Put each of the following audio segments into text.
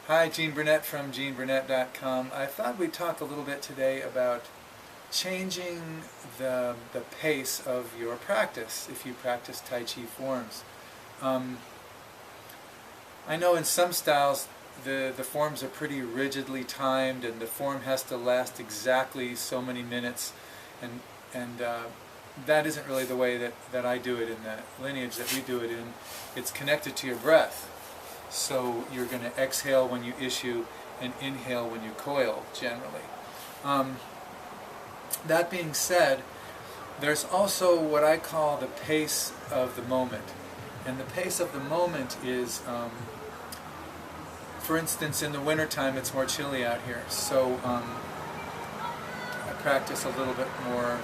Hi, Gene Burnett from GeneBurnett.com. I thought we'd talk a little bit today about changing the pace of your practice if you practice Tai Chi forms. I know in some styles the forms are pretty rigidly timed and the form has to last exactly so many minutes, and that isn't really the way that I do it in the lineage that we do it in. It's connected to your breath. So you're going to exhale when you issue and inhale when you coil, generally. That being said, there's also what I call the pace of the moment. And the pace of the moment is, for instance, in the wintertime it's more chilly out here. So I practice a little bit more,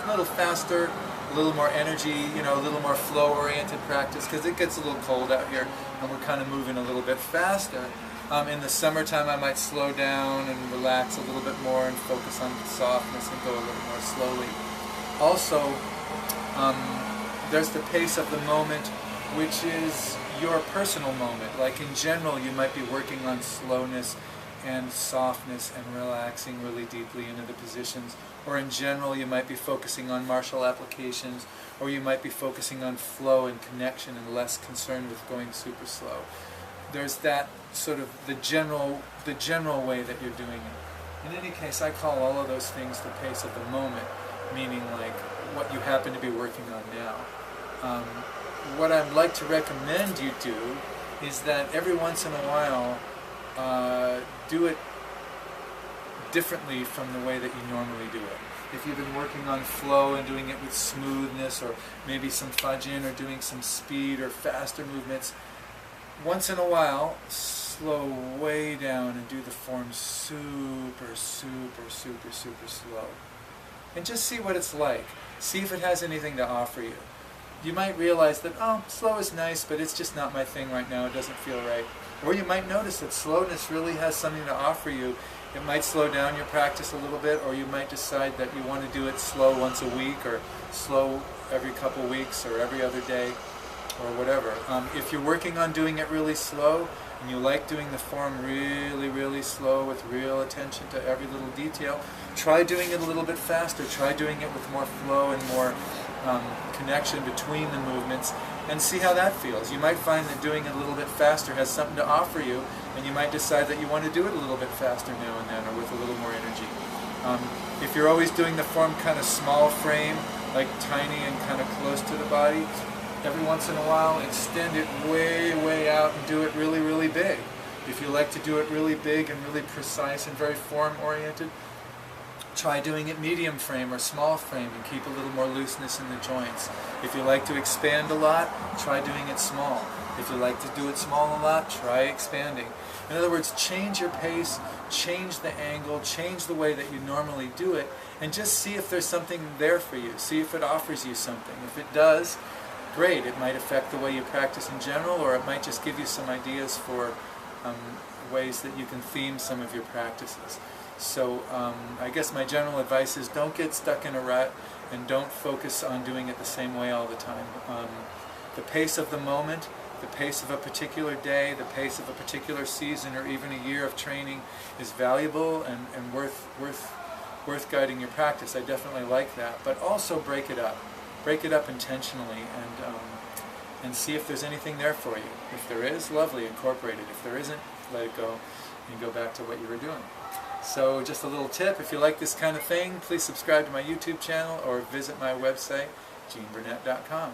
a little faster, a little more energy, a little more flow-oriented practice, because it gets a little cold out here and we're kind of moving a little bit faster. In the summertime I might slow down and relax a little bit more and focus on softness and go a little more slowly. Also, there's the pace of the moment, which is your personal moment. Like in general, you might be working on slowness and softness and relaxing really deeply into the positions, or in general you might be focusing on martial applications, or you might be focusing on flow and connection and less concerned with going super slow. There's that sort of the general way that you're doing it. In any case, I call all of those things the pace of the moment, meaning like what you happen to be working on now. What I'd like to recommend you do is that every once in a while do it differently from the way that you normally do it. If you've been working on flow and doing it with smoothness, or maybe some fudging or doing some speed or faster movements, once in a while slow way down and do the form super slow. And just see what it's like. See if it has anything to offer you. You might realize that, oh, slow is nice, but it's just not my thing right now, it doesn't feel right. Or you might notice that slowness really has something to offer you. It might slow down your practice a little bit, or you might decide that you want to do it slow once a week, or slow every couple weeks, or every other day, or whatever. If you're working on doing it really slow, and you like doing the form really slow with real attention to every little detail, try doing it a little bit faster. Try doing it with more flow and more connection between the movements, and see how that feels. You might find that doing it a little bit faster has something to offer you, and you might decide that you want to do it a little bit faster now and then, or with a little more energy. If you're always doing the form kind of small frame, like tiny and kind of close to the body, every once in a while extend it way out and do it really big. If you like to do it really big and really precise and very form-oriented, try doing it medium frame or small frame and keep a little more looseness in the joints. If you like to expand a lot, try doing it small. If you like to do it small a lot, try expanding. In other words, change your pace, change the angle, change the way that you normally do it, and just see if there's something there for you. See if it offers you something. If it does, great. It might affect the way you practice in general, or it might just give you some ideas for ways that you can theme some of your practices. So I guess my general advice is don't get stuck in a rut and don't focus on doing it the same way all the time. The pace of the moment, the pace of a particular day, the pace of a particular season, or even a year of training is valuable and worth guiding your practice. I definitely like that. But also break it up. Break it up intentionally and see if there's anything there for you. If there is, lovely, incorporate it. If there isn't, let it go and go back to what you were doing. So just a little tip, if you like this kind of thing, please subscribe to my YouTube channel or visit my website, GeneBurnett.com.